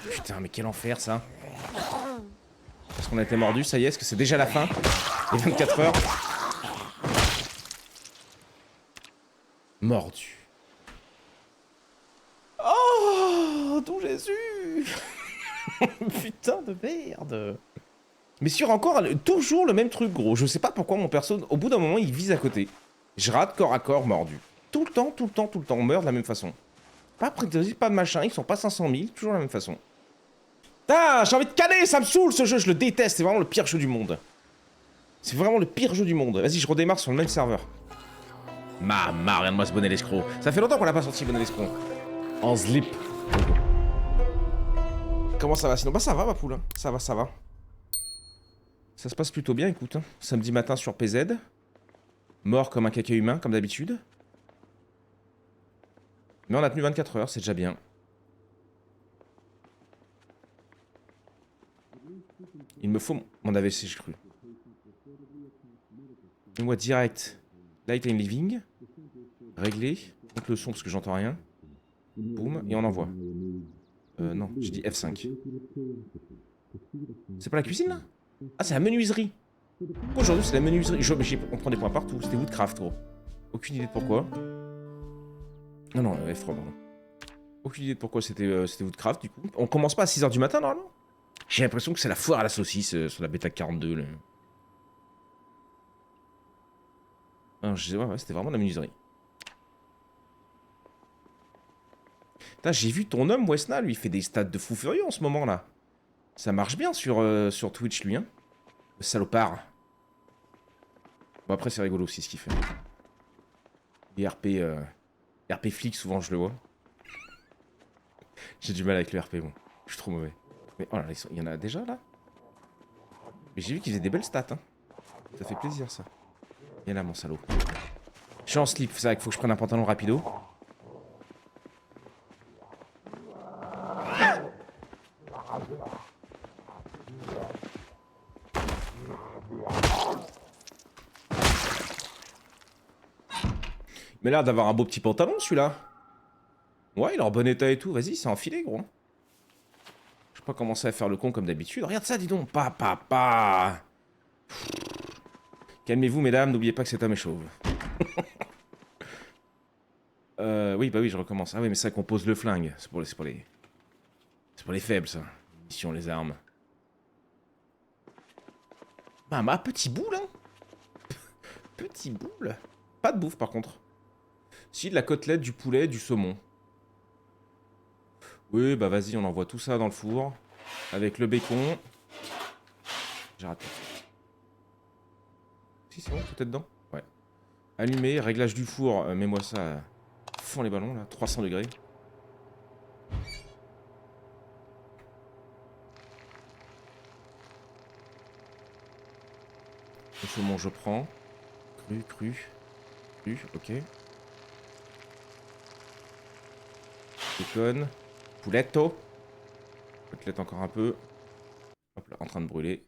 Putain, mais quel enfer ça. Est-ce qu'on a été mordu, ça y est, est-ce que c'est déjà la fin? Les 24 heures. Mordu. Oh, ton Jésus. Putain de merde. Mais sur encore, toujours le même truc, gros. Je sais pas pourquoi mon perso, au bout d'un moment, il vise à côté. Je rate corps à corps, mordu. Tout le temps, tout le temps, tout le temps. On meurt de la même façon. Pas prétexte, pas de machin, ils sont pas 500 000, toujours la même façon. Putain, j'ai envie de caler, ça me saoule ce jeu, je le déteste, c'est vraiment le pire jeu du monde. C'est vraiment le pire jeu du monde. Vas-y, je redémarre sur le même serveur. Regarde-moi ce bonnet l'escroc. Ça fait longtemps qu'on n'a pas sorti bonnet l'escroc. En slip. Comment ça va sinon? Bah ça va ma poule, hein. Ça va, ça va. Ça se passe plutôt bien, écoute. Hein. Samedi matin sur PZ. Mort comme un caca humain, comme d'habitude. Mais on a tenu 24 heures, c'est déjà bien. Il me faut mon AVC, j'ai cru. Moi direct. Light and Living. Régler. Monte le son parce que j'entends rien. Boum, et on envoie. Non, j'ai dit F5. C'est pas la cuisine là? Ah, c'est la menuiserie. Aujourd'hui, c'est la menuiserie. On prend des points partout. C'était Woodcraft, gros. Aucune idée de pourquoi. Non, non, F3, pardon. Aucune idée de pourquoi c'était Woodcraft, du coup. On commence pas à 6h du matin, normalement? J'ai l'impression que c'est la foire à la saucisse sur la bêta 42, là. Non, ouais, c'était vraiment la menuiserie. Putain, j'ai vu ton homme, Wesna, lui, il fait des stats de fou furieux en ce moment, là. Ça marche bien sur Twitch, lui, hein. Le salopard. Bon, après, c'est rigolo aussi, ce qu'il fait. Les RP flic, souvent, je le vois. J'ai du mal avec le RP, bon. Je suis trop mauvais. Mais, oh là, il y en a déjà, là. Mais j'ai vu qu'il faisait des belles stats, hein. Ça fait plaisir, ça. Viens là, mon salaud. Je suis en slip, c'est vrai qu'il faut que je prenne un pantalon rapido. Il m'a l'air d'avoir un beau petit pantalon, celui-là. Ouais, il est en bon état et tout. Vas-y, c'est enfilé, gros. Je vais pas commencer à faire le con comme d'habitude. Regarde ça, dis donc. Pa. Calmez-vous, mesdames. N'oubliez pas que cet homme est chauve. Oui, bah oui, je recommence. Ah oui, mais ça compose le flingue. C'est pour les faibles, ça. Mission, les armes. Bah, petit boule, hein. Petit boule. Pas de bouffe, par contre. Si, de la côtelette, du poulet, du saumon. Oui, bah vas-y, on envoie tout ça dans le four. Avec le bacon. J'ai raté. Si, c'est bon, tout est dedans? Ouais. Allumé, réglage du four. Mets-moi ça à fond les ballons, là. 300 degrés. Le saumon, je prends. Cru, ok. Bacon. Pouletto. Côtelette encore un peu. Hop là, en train de brûler.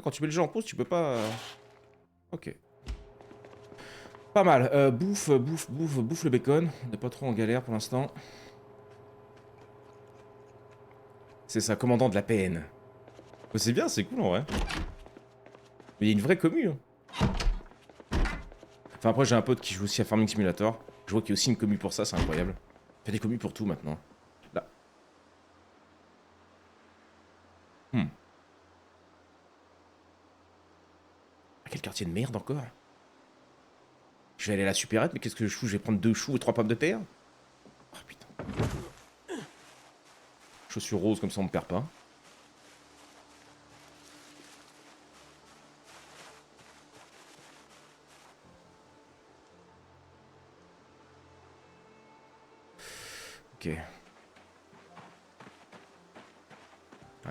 Quand tu mets le jeu en pause, tu peux pas... Ok. Pas mal. Bouffe le bacon. On n'est pas trop en galère pour l'instant. C'est ça, commandant de la PN. Oh, c'est bien, c'est cool en vrai. Mais il y a une vraie commu. Hein. Enfin après j'ai un pote qui joue aussi à Farming Simulator. Je vois qu'il y a aussi une commu pour ça, c'est incroyable. Il fait des commus pour tout maintenant. Là. Quel quartier de merde encore? Je vais aller à la supérette, mais qu'est-ce que je fous? Je vais prendre 2 choux et 3 pommes de terre? Oh putain. Chaussures roses, comme ça on me perd pas. Ok. Ouais,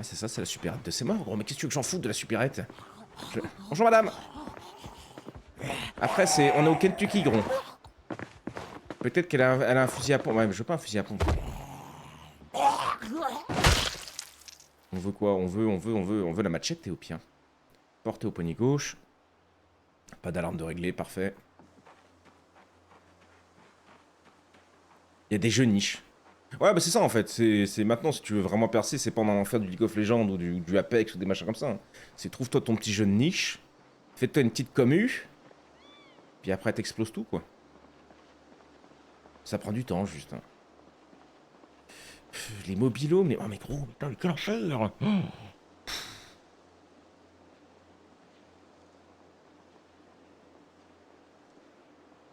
c'est ça, c'est la supérette de ses morts, gros. Mais qu'est-ce que tu veux que j'en foute de la supérette? Bonjour madame. Après, on est au Kentucky, gros. Peut-être qu'elle a un fusil à pompe. Ouais, mais je veux pas un fusil à pompe. On veut quoi? On veut la machette et au pire. Portée au poignet gauche. Pas d'alarme de régler, parfait. Il y a des jeux niches. Ouais, bah c'est ça en fait. C'est maintenant, si tu veux vraiment percer, c'est pas en faire du League of Legends ou du Apex ou des machins comme ça, hein. C'est trouve-toi ton petit jeu de niche, fais-toi une petite commu, puis après t'exploses tout, quoi. Ça prend du temps, juste, hein. Les mobilos, mais... Oh, mais gros, putain, mais quel enfer! Oh.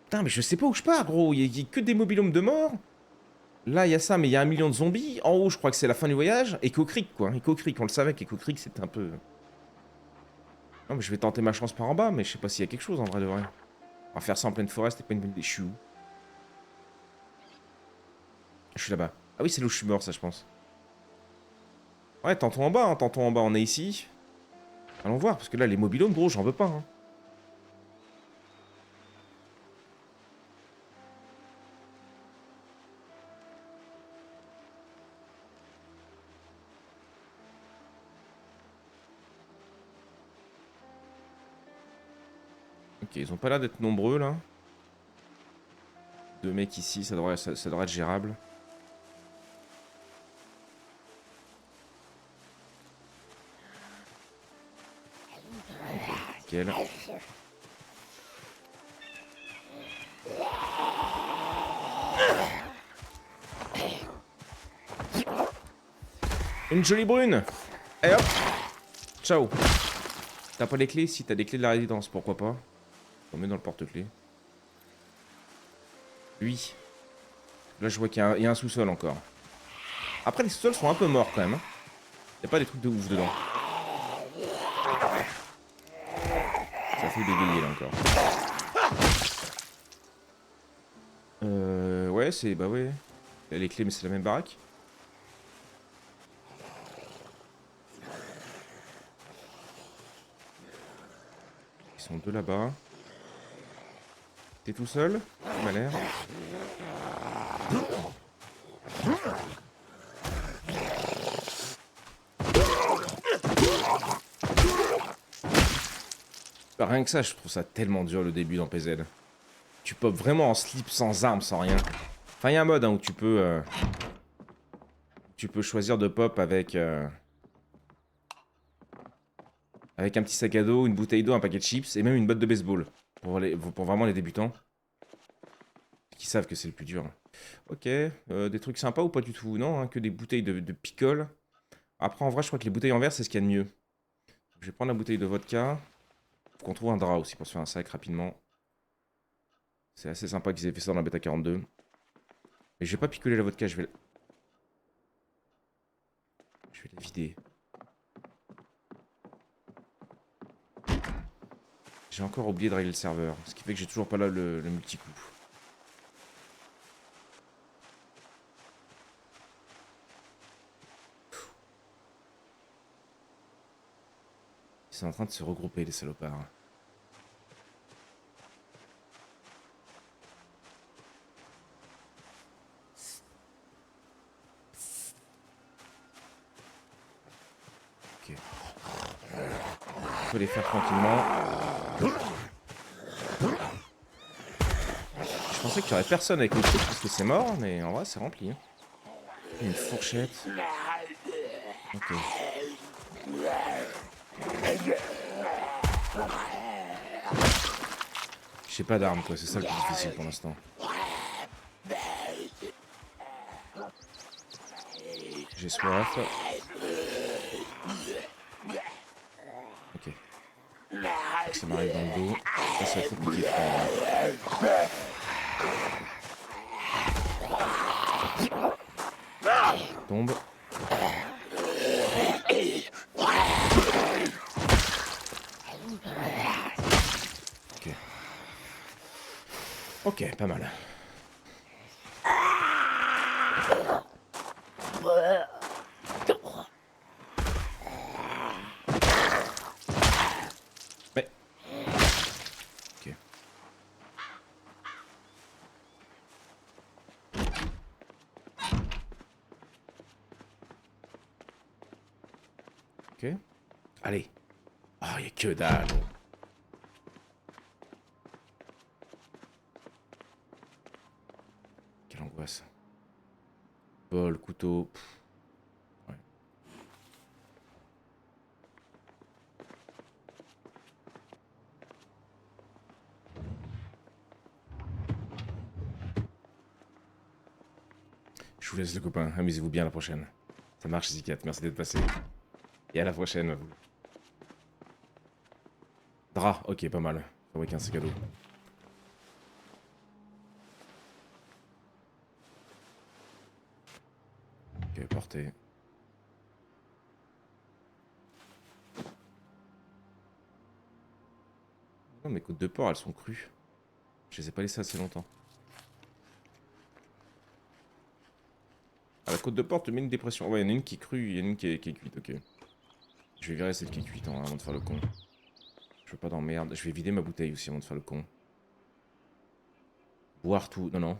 Putain, mais je sais pas où je pars, gros. Il y a que des mobilhomes de mort. Là, il y a ça, mais il y a 1 million de zombies. En haut, je crois que c'est la fin du voyage. Echo Creek, quoi. Echo Creek, on le savait qu'Echo Creek, c'était un peu... Non, mais je vais tenter ma chance par en bas, mais je sais pas s'il y a quelque chose, en vrai de vrai. On va faire ça en pleine forêt, c'était pas une bonne idée. Je suis où? Je suis là-bas. Ah oui, c'est là où je suis mort, ça, je pense. Ouais, tentons en bas, hein, tentons en bas. On est ici. Allons voir, parce que là, les mobilhomes, gros, j'en veux pas, hein. Ok, ils ont pas l'air d'être nombreux, là. Deux mecs ici, ça devrait être gérable. Nickel. Une jolie brune. Et hop. Ciao. T'as pas les clés? Si, t'as des clés de la résidence, pourquoi pas. On met dans le porte-clés. Lui. Là, je vois qu'il y a un sous-sol encore. Après, les sous-sols sont un peu morts, quand même, hein. Y'a pas des trucs de ouf dedans. Ça fait bégayer, là, encore. Ouais, c'est... Bah ouais. Il y a les clés, mais c'est la même baraque. Ils sont deux là-bas. T'es tout seul? Tu m'as l'air. Bah, rien que ça, je trouve ça tellement dur le début dans PZ. Tu popes vraiment en slip, sans armes, sans rien. Enfin, il y a un mode hein, où tu peux choisir de pop avec un petit sac à dos, une bouteille d'eau, un paquet de chips et même une botte de baseball. Pour vraiment les débutants. Qui savent que c'est le plus dur. Ok, des trucs sympas ou pas du tout? Non, hein, que des bouteilles de picole. Après, en vrai, je crois que les bouteilles en verre, c'est ce qu'il y a de mieux. Je vais prendre la bouteille de vodka. Faut qu'on trouve un drap aussi pour se faire un sac rapidement. C'est assez sympa qu'ils aient fait ça dans la bêta 42. Mais je vais pas picoler la vodka, je vais la vider. J'ai encore oublié de régler le serveur, ce qui fait que j'ai toujours pas là le multi-coup. Ils sont en train de se regrouper, les salopards. Ok. On peut les faire tranquillement. Je pensais qu'il y aurait personne avec le truc parce que c'est mort, mais en vrai, c'est rempli. Hein. Une fourchette. Ok. J'ai pas d'armes, quoi. C'est ça le plus difficile pour l'instant. J'ai soif. Ok. Ça m'arrive dans le dos. Ça, ça va être compliqué de prendre. Tombe. Ok. Ok, pas mal. Mais... Ok. Ok. Allez. Oh, y'a que dalle. Quelle angoisse. Bol, couteau. Ouais. Je vous laisse les copains, amusez-vous bien la prochaine. Ça marche Zicat, merci d'être passé. Et à la prochaine. Drap, ok, pas mal. Fabriquer un sac à dos. Ok, portée. Non, mes côtes de porc, elles sont crues. Je les ai pas laissées assez longtemps. Ah, la côte de porc te met une dépression. Ouais, il y en a une qui est crue, il y en a une qui est cuite, ok. Je vais virer celle qui est cuite avant de faire le con. Je veux pas d'emmerde. Je vais vider ma bouteille aussi avant de faire le con. Boire tout. Non, non.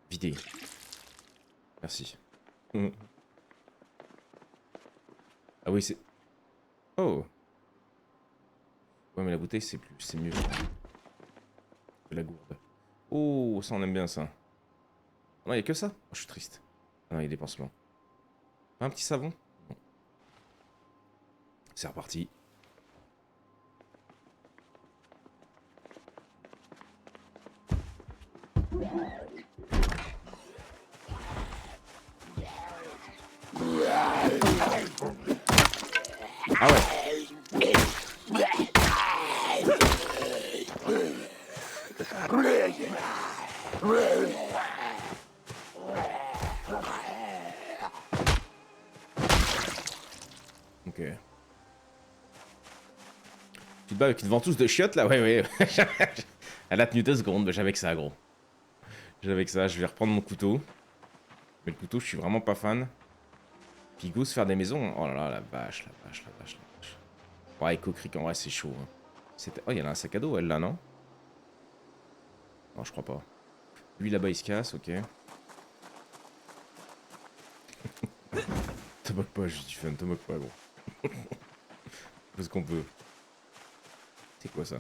Vider. Merci. Ah oui, c'est... Oh. Ouais, mais la bouteille, c'est plus... c'est mieux. Que la gourde. Oh, ça, on aime bien, ça. Non, il y a que ça. Oh, je suis triste. Ah non, il y a des pansements. Un petit savon? Non. C'est reparti. Ah ouais. Ok. Tu te bats avec une ventouse de chiottes là? Ouais, ouais. Elle a tenu 2 secondes, mais j'avais que ça, gros. J'avais que ça. Je vais reprendre mon couteau. Mais le couteau, je suis vraiment pas fan. Pigou se faire des maisons. Oh là là, la vache, la vache, la vache, la vache. Ouais, Echo Creek, en vrai, c'est chaud. Hein. Oh, il y en a un sac à dos, elle, là, non? Non, je crois pas. Lui, là-bas, il se casse, ok. Te moque pas, je suis fun, te moque pas, gros. Parce qu'on peut. C'est quoi, ça?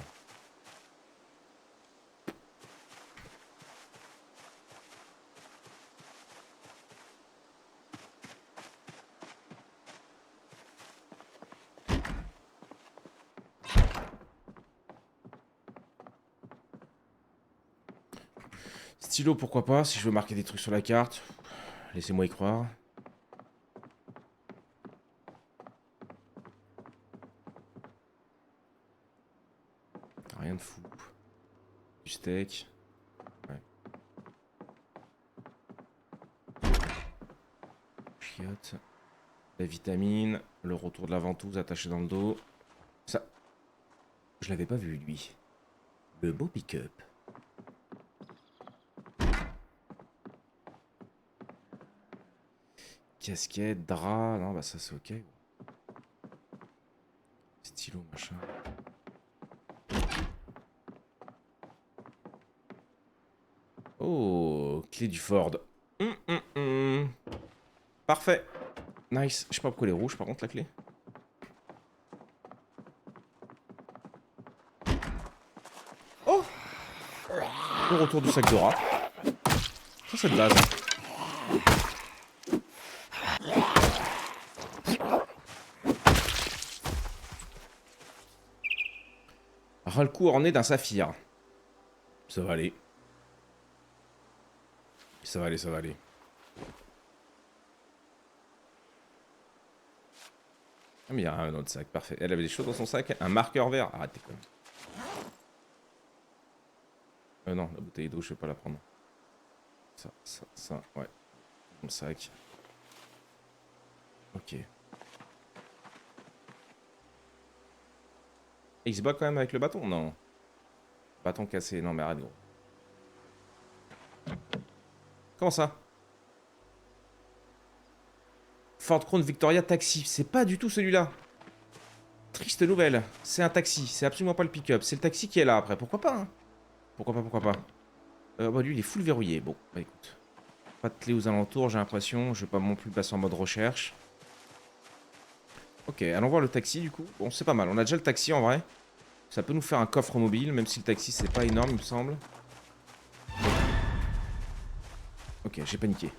Stylo, pourquoi pas, si je veux marquer des trucs sur la carte. Laissez-moi y croire. Rien de fou. Du steak. Ouais. Chiotte. La vitamine. Le retour de la ventouse attaché dans le dos. Ça. Je l'avais pas vu, lui. Le beau pick-up. Casquette, drap. Non, bah ça c'est ok. Stylo, machin. Oh, clé du Ford. Parfait. Nice. Je sais pas pourquoi elle est rouge par contre la clé. Oh, le retour du sac de rat. Ça c'est de base. Ras le coup orné d'un saphir. Ça va aller. Ça va aller, ça va aller. Ah mais il y a un autre sac, parfait. Elle avait des choses dans son sac. Un marqueur vert. Arrête, t'es con. Non, la bouteille d'eau, je vais pas la prendre. Ça, ouais. Mon sac. Ok. Et il se bat quand même avec le bâton? Non. Bâton cassé. Non, mais arrête, gros. Comment ça? Ford Crown Victoria Taxi. C'est pas du tout celui-là. Triste nouvelle. C'est un taxi. C'est absolument pas le pick-up. C'est le taxi qui est là après. Pourquoi pas, hein? Pourquoi pas, pourquoi pas. Bah lui, il est full verrouillé. Bon, bah écoute. Pas de clé aux alentours, j'ai l'impression. Je vais pas non plus passer en mode recherche. Ok, allons voir le taxi du coup. Bon, c'est pas mal. On a déjà le taxi en vrai. Ça peut nous faire un coffre mobile, même si le taxi c'est pas énorme, il me semble. Ok, Ok, j'ai paniqué.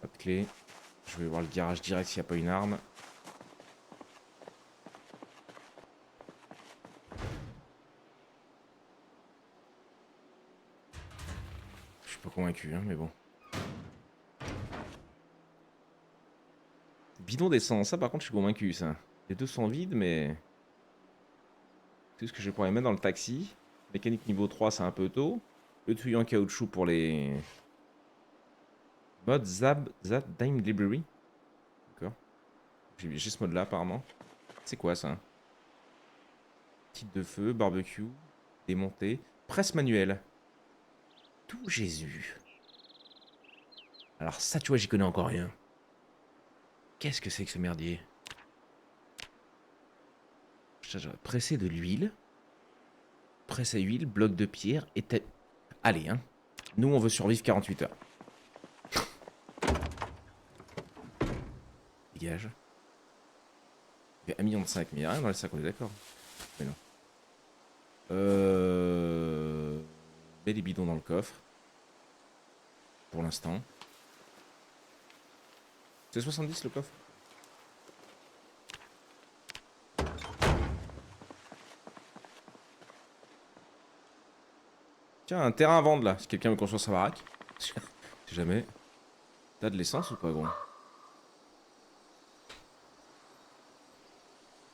Pas de clé. Je vais voir le garage direct s'il n'y a pas une arme. Je suis pas convaincu, hein, mais bon. Bidon d'essence, ça par contre je suis convaincu ça. Les deux sont vides mais... C'est ce que je pourrais mettre dans le taxi. Mécanique niveau 3 c'est un peu tôt. Le tuyau en caoutchouc pour les... Mode Zab Dime Library. D'accord. J'ai ce mode là apparemment. C'est quoi ça? Titre de feu, barbecue, démonté. Presse manuelle. Tout Jésus. Alors ça tu vois j'y connais encore rien. Qu'est-ce que c'est que ce merdier? Presser de l'huile. Presse à huile, bloc de pierre et tête. Allez, hein. Nous, on veut survivre 48 heures. Dégage. Il y a 1,5 million, mais il n'y a rien dans le sac, on est d'accord. Mais non. Mets les bidons dans le coffre. Pour l'instant. C'est 70 le coffre? Tiens, un terrain à vendre là, si quelqu'un veut construire sa baraque. Si jamais. T'as de l'essence ou pas, gros?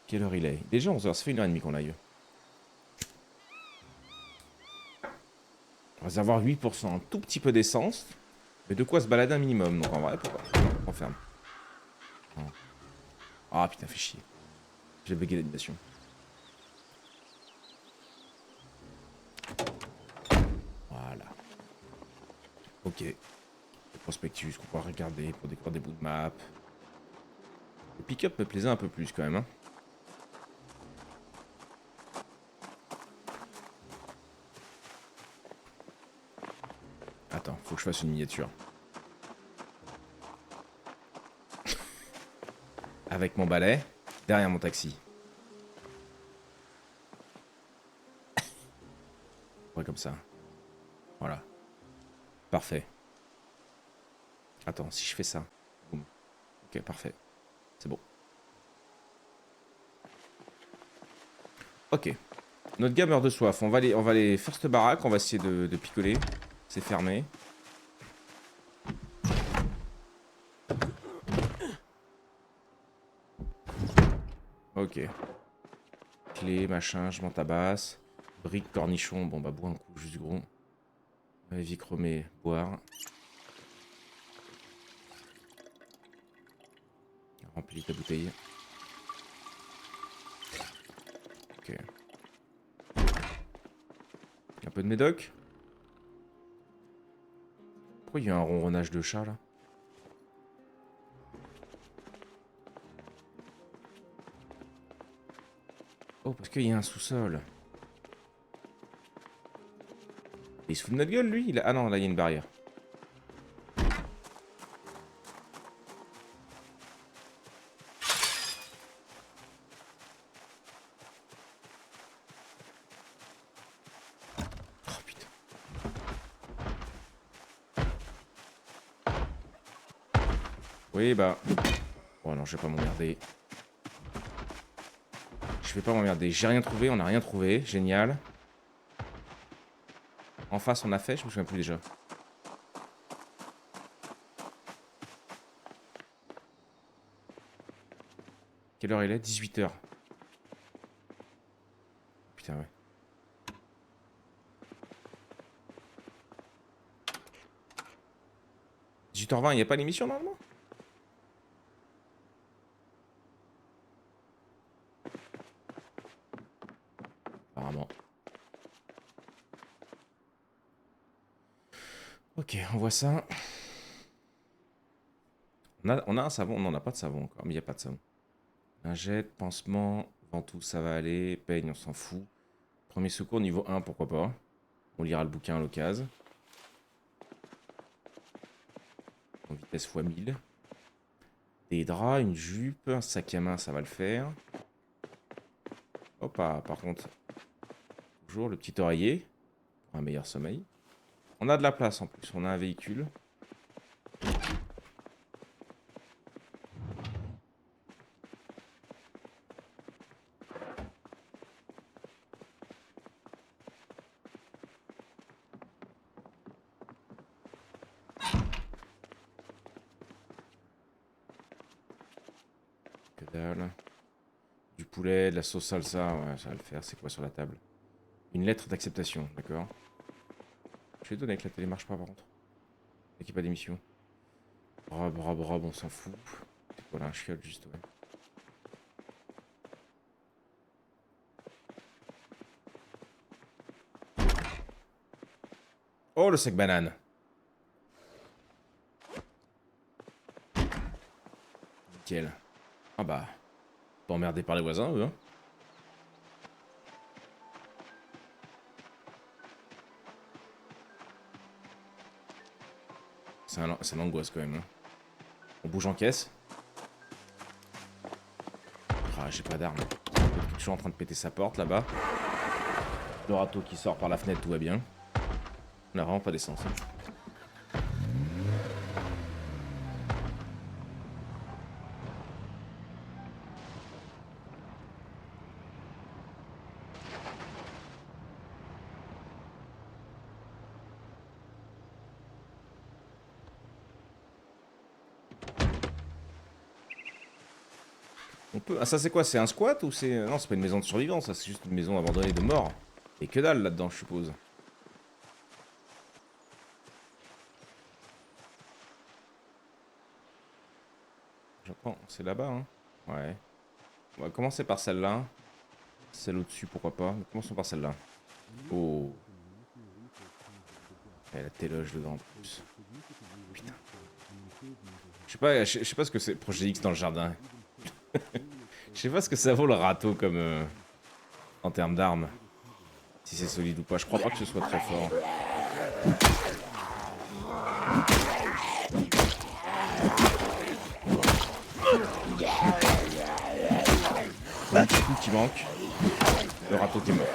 Quelle heure il est? Déjà 11h, ça fait 1h30 qu'on aille. On va avoir 8%, un tout petit peu d'essence. Mais de quoi se balader un minimum, donc en vrai, pourquoi? On ferme. Non. Ah putain, fait chier. J'ai bugué l'animation. Voilà. Ok. Le prospectus qu'on pourra regarder pour découvrir des bouts de map. Le pick-up me plaisait un peu plus quand même. Hein. Attends, faut que je fasse une miniature. Avec mon balai, derrière mon taxi. Ouais, comme ça. Voilà. Parfait. Attends, si je fais ça. Boum. Ok, parfait. C'est bon. Ok. Notre gars meurt de soif. On va aller faire cette baraque. On va essayer de picoler. C'est fermé. Ok. Clé, machin, je m'en tabasse. Brique, cornichon. Bon, bah, bois un coup, juste gros. Vie chromée, boire. Remplis ta bouteille. Ok. Un peu de médoc. Pourquoi il y a un ronronnage de chat là? Oh, parce qu'il y a un sous-sol. Il se fout de notre gueule lui Ah non, là il y a une barrière. Oh putain. Oui bah... Oh non, je vais pas m'emmerder. Je vais pas m'emmerder. J'ai rien trouvé, on a rien trouvé. Génial. En face, on a fait, je me souviens plus déjà. Quelle heure il est? 18h. Putain, ouais. « 18h20, il n'y a pas l'émission normalement? Apparemment. Ok, on voit ça. On a un savon? Non, on n'a pas de savon encore, mais il n'y a pas de savon. Lingette, pansement, ventouse, ça va aller. Peigne, on s'en fout. Premier secours, niveau 1, pourquoi pas. On lira le bouquin à l'occasion. En vitesse x 1000. Des draps, une jupe, un sac à main, ça va le faire. Hop, par contre, toujours le petit oreiller pour un meilleur sommeil. On a de la place en plus, on a un véhicule. Que dalle. Du poulet, de la sauce salsa, ouais, ça va le faire. C'est quoi sur la table? Une lettre d'acceptation, d'accord. Je vais donner que la télé marche pas par contre. Et qu'il n'y a pas d'émission. Brab, on s'en fout. C'est quoi là, un chiol juste, ouais. Oh, le sac banane. Nickel. Ah bah. Pas emmerdé par les voisins, eux, hein. C'est l'angoisse quand même. Hein. On bouge en caisse. Ah, j'ai pas d'arme. Je suis en train de péter sa porte là-bas. Le râteau qui sort par la fenêtre, tout va bien. On a vraiment pas d'essence. Hein. On peut... Ah, ça c'est quoi? C'est un squat ou c'est... Non, c'est pas une maison de survivants, ça c'est juste une maison abandonnée de mort. Et que dalle là-dedans, je suppose. J'entends, c'est là-bas, hein. Ouais. On va commencer par celle-là. Celle au-dessus, pourquoi pas. Mais commençons par celle-là. Oh. Il y a la téloge dedans en plus. Putain. Je sais pas ce que c'est. Projet X dans le jardin. Je sais pas ce que ça vaut le râteau comme... en termes d'armes. Si c'est solide ou pas. Je crois pas que ce soit très fort. Un petit coup qui manque. Le râteau qui est mort.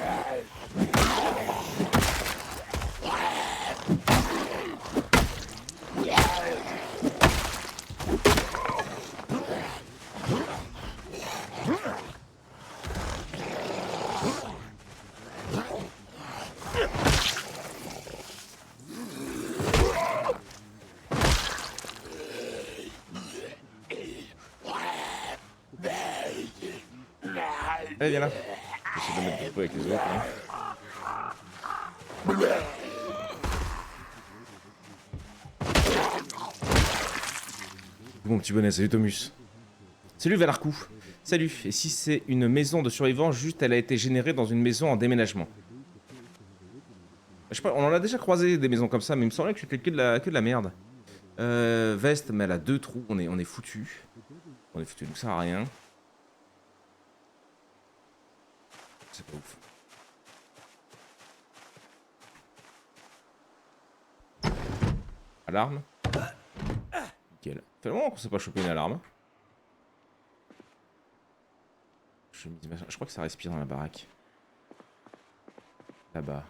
Allez, viens là. J'essaie de mettre de peu avec les autres. Hein. Mon petit bonnet, salut Tomus. Salut Valarcou. Salut. Et si c'est une maison de survivants, juste elle a été générée dans une maison en déménagement. Je sais pas, on en a déjà croisé des maisons comme ça, mais il me semblait que c'était que de la merde. Veste, mais elle a 2 trous, on est foutu. On est foutu, donc ça sert à rien. C'est pas ouf. Alarme. Nickel. Ça fait longtemps qu'on s'est pas chopé une alarme. Je crois que ça respire dans la baraque. Là-bas.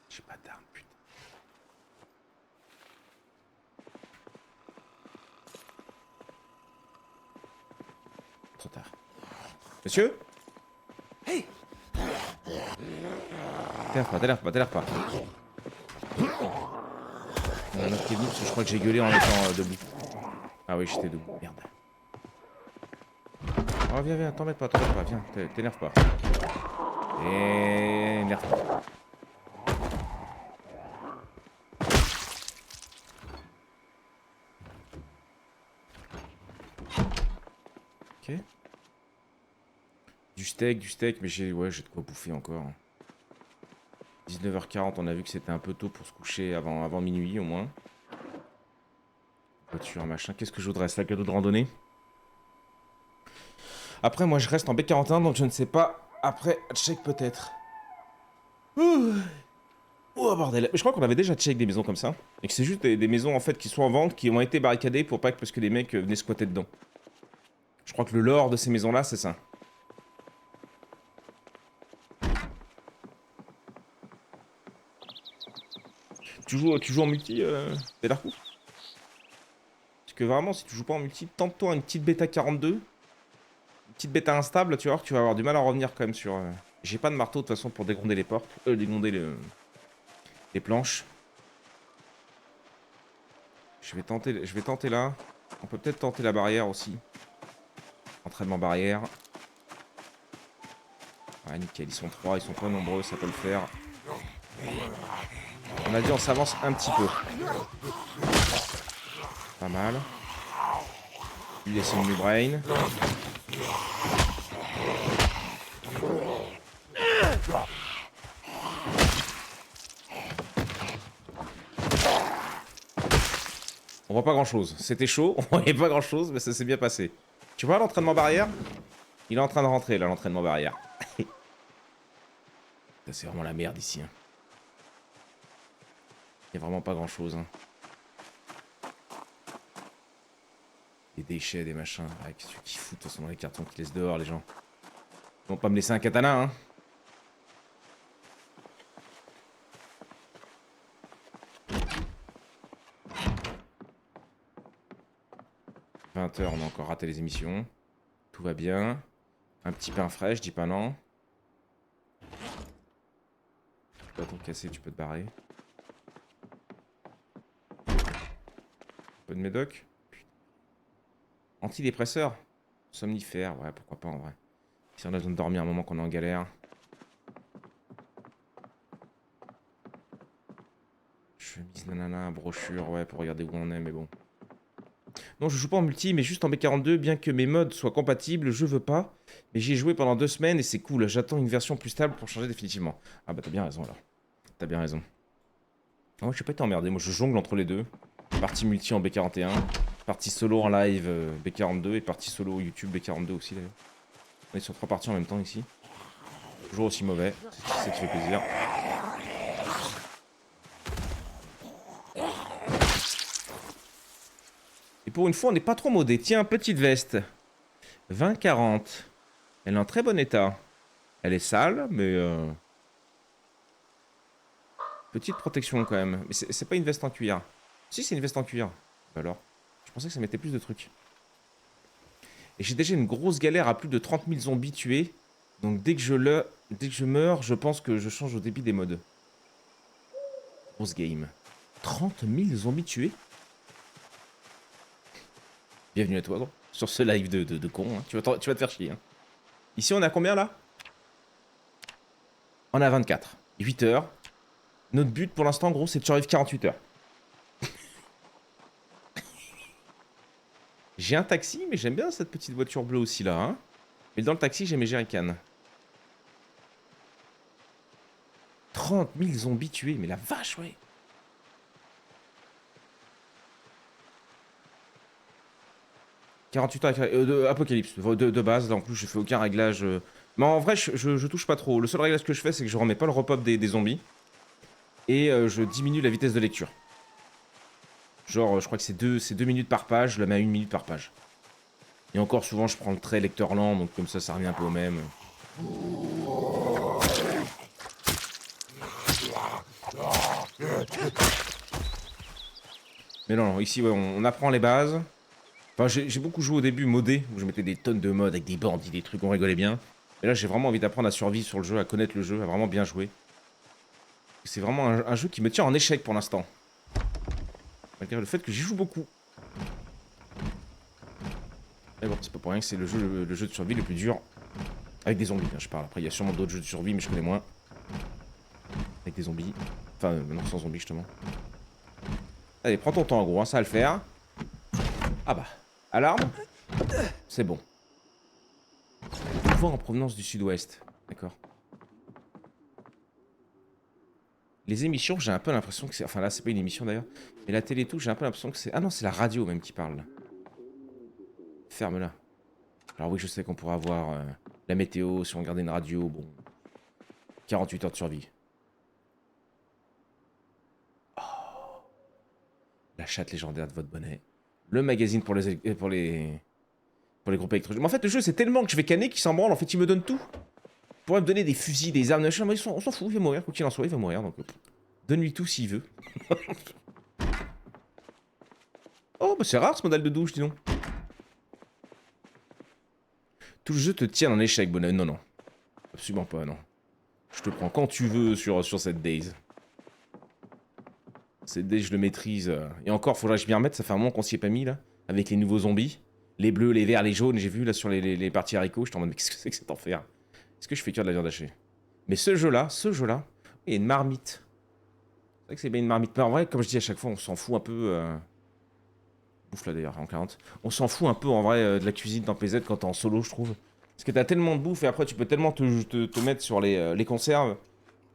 J'ai pas d'arme, putain. Trop tard. Monsieur? Hey! T'énerve pas. Il y en a un autre qui est venu parce que je crois que j'ai gueulé en étant debout. Ah oui, j'étais debout, merde. Oh, viens, t'embête pas, viens, t'énerve pas. Énerve pas. Ok. Du steak, mais j'ai de quoi bouffer encore. 19h40, on a vu que c'était un peu tôt pour se coucher avant minuit au moins. Voiture, machin. Qu'est-ce que je voudrais? C'est un cadeau de randonnée. Après, moi je reste en B41, donc je ne sais pas. Après, check peut-être. Oh bordel. Je crois qu'on avait déjà check des maisons comme ça. Et que c'est juste des maisons en fait qui sont en vente, qui ont été barricadées pour pas que parce que des mecs venaient squatter dedans. Je crois que le lore de ces maisons là c'est ça. Tu joues en multi, Pedarkou? Parce que vraiment, si tu joues pas en multi, tente-toi une petite bêta 42. Une petite bêta instable, tu vas voir que tu vas avoir du mal à revenir quand même sur... J'ai pas de marteau de toute façon pour dégonder les portes. Dégonder les planches. Je vais tenter là. On peut peut-être tenter la barrière aussi. Entraînement barrière. Ouais, nickel, ils sont 3, ils sont pas nombreux, ça peut le faire. On a dit on s'avance un petit peu. Pas mal. Lui laisser une brain. On voit pas grand chose. C'était chaud, on voyait pas grand chose, mais ça s'est bien passé. Tu vois l'entraînement barrière? Il est en train de rentrer là, l'entraînement barrière. C'est vraiment la merde ici. Hein. Il y a vraiment pas grand chose. Hein. Des déchets, des machins. Ah, qu'est-ce qu'ils foutent de toute façon dans les cartons qu'ils laissent dehors, les gens. Ils vont pas me laisser un katana, hein. « 20h, on a encore raté les émissions. Tout va bien. Un petit pain frais, je dis pas non. Bâton cassé, tu peux te barrer. Un peu de médoc. Antidépresseur. Somnifère, ouais, pourquoi pas en vrai. Si on a besoin de dormir un moment qu'on est en galère. Chemise, nanana, brochure, ouais, pour regarder où on est, mais bon. Non, je joue pas en multi, mais juste en B42, bien que mes mods soient compatibles, je veux pas. Mais j'y ai joué pendant 2 semaines et c'est cool. J'attends une version plus stable pour changer définitivement. Ah bah t'as bien raison alors. T'as bien raison. Ah, moi, je suis pas été emmerdé. Moi, je jongle entre les deux. Partie multi en B41, partie solo en live B42 et partie solo YouTube B42 aussi d'ailleurs. On est sur 3 parties en même temps ici. Toujours aussi mauvais, c'est ça qui fait plaisir. Et pour une fois, on n'est pas trop modé. Tiens, petite veste. 20-40. Elle est en très bon état. Elle est sale, mais... Petite protection quand même. Mais c'est pas une veste en cuir. Si, c'est une veste en cuir. Bah alors, je pensais que ça mettait plus de trucs. Et j'ai déjà une grosse galère à plus de 30 000 zombies tués. Donc dès que je meurs, je pense que je change au débit des modes. Grosse game. 30 000 zombies tués? Bienvenue à toi, gros. Sur ce live de con. Hein. Tu vas te faire chier. Hein. Ici, on a combien, là? On a 24. 8 heures. Notre but, pour l'instant, gros, c'est de survivre 48 heures. J'ai un taxi, mais j'aime bien cette petite voiture bleue aussi, là. Hein. Mais dans le taxi, j'ai mes jerrycans. 30 000 zombies tués, mais la vache, ouais. « 48 heures Apocalypse, de base, là en plus j'ai fait aucun réglage. Mais en vrai je touche pas trop. Le seul réglage que je fais c'est que je remets pas le repop des zombies. Et je diminue la vitesse de lecture. Genre je crois que c'est 2 minutes par page, je la mets à 1 minute par page. Et encore souvent je prends le trait lecteur lent, donc comme ça revient un peu au même. Mais non, ici ouais, on apprend les bases. Enfin, j'ai beaucoup joué au début modé, où je mettais des tonnes de modes avec des bandits, des trucs, on rigolait bien. Mais là, j'ai vraiment envie d'apprendre à survivre sur le jeu, à connaître le jeu, à vraiment bien jouer. C'est vraiment un jeu qui me tient en échec pour l'instant. Malgré le fait que j'y joue beaucoup. Mais bon, c'est pas pour rien que c'est le jeu de survie le plus dur. Avec des zombies, hein, je parle. Après, il y a sûrement d'autres jeux de survie, mais je connais moins. Avec des zombies. Enfin, non, sans zombies, justement. Allez, prends ton temps, gros, hein, ça va le faire. Ah bah, alarme. C'est bon. Pouvoir en provenance du sud-ouest. D'accord. Les émissions, j'ai un peu l'impression que c'est... Enfin là, c'est pas une émission d'ailleurs. Mais la télé tout, j'ai un peu l'impression que c'est... Ah non, c'est la radio même qui parle. Ferme-la. Alors oui, je sais qu'on pourrait avoir la météo si on regardait une radio. Bon. 48 heures de survie. chatte légendaire de votre bonnet. Le magazine pour les groupes électrogènes. Mais en fait, le jeu, c'est tellement que je vais canner qu'il s'en branle. En fait, il me donne tout. Il pourrait me donner des fusils, des armes, machin. Mais on s'en fout, il va mourir. Quoi qu'il en soit, il va mourir. Donc, donne-lui tout s'il veut. Oh, bah c'est rare ce modèle de douche, dis donc. Tout le jeu te tient en échec, bonnet. Non, non. Absolument pas, non. Je te prends quand tu veux sur cette Days. Cette Days, je le maîtrise. Et encore, faudrait que je m'y remette. Ça fait un moment qu'on s'y est pas mis, là. Avec les nouveaux zombies. Les bleus, les verts, les jaunes. J'ai vu, là, sur les parties haricots. J'étais en mode, mais qu'est-ce que c'est que cet enfer? Est-ce que je fais cuire de la viande hachée? Mais ce jeu-là, il y a une marmite. C'est vrai que c'est bien une marmite. Mais en vrai, comme je dis à chaque fois, on s'en fout un peu... Bouffe là d'ailleurs, en 40. On s'en fout un peu en vrai de la cuisine dans PZ quand t'es en solo, je trouve. Parce que t'as tellement de bouffe et après tu peux tellement te mettre sur les conserves.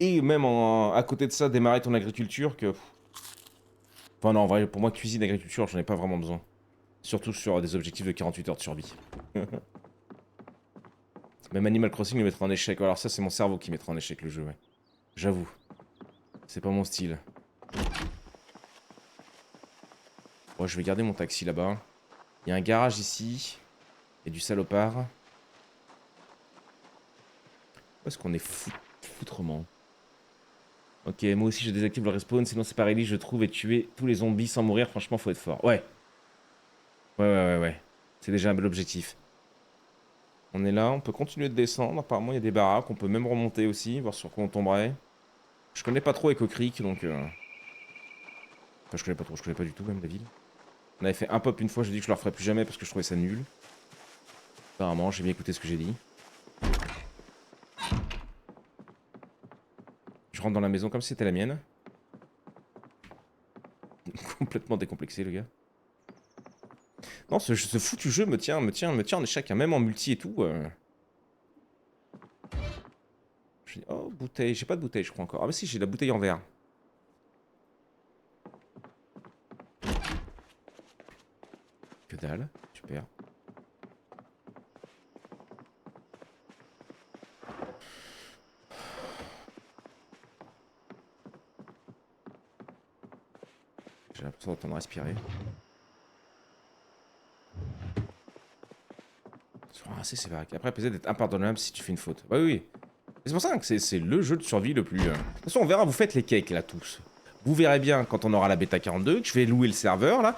Et même à côté de ça, démarrer ton agriculture que... Enfin non, en vrai, pour moi, cuisine, agriculture, j'en ai pas vraiment besoin. Surtout sur des objectifs de 48 heures de survie. Même Animal Crossing le mettra en échec. Alors ça, c'est mon cerveau qui mettra en échec le jeu, ouais. J'avoue. C'est pas mon style. Bon, je vais garder mon taxi là-bas. Il y a un garage ici. Il y a du salopard. Où est-ce qu'on est foutrement? Ok, moi aussi je désactive le respawn, sinon c'est pas réaliste, je trouve, et tuer tous les zombies sans mourir, franchement, faut être fort. Ouais. Ouais. C'est déjà un bel objectif. On est là, on peut continuer de descendre. Apparemment, il y a des baraques, on peut même remonter aussi, voir sur quoi on tomberait. Je connais pas trop Echo Creek, donc... Enfin, je connais pas trop, je connais pas du tout même la ville. On avait fait un pop une fois, j'ai dit que je le referais plus jamais parce que je trouvais ça nul. Apparemment, j'ai bien écouté ce que j'ai dit. Je rentre dans la maison comme si c'était la mienne. Complètement décomplexé, le gars. Non, ce foutu jeu me tient en échec, hein, même en multi et tout. Oh, bouteille. J'ai pas de bouteille, je crois encore. Ah, bah si, j'ai la bouteille en verre. Que dalle. Super. J'ai l'impression d'entendre respirer. C'est sévère. Après, peut-être d'être impardonnable si tu fais une faute. Bah oui. C'est pour ça que c'est le jeu de survie le plus... De toute façon, on verra, vous faites les cakes là tous. Vous verrez bien quand on aura la bêta 42, que je vais louer le serveur là.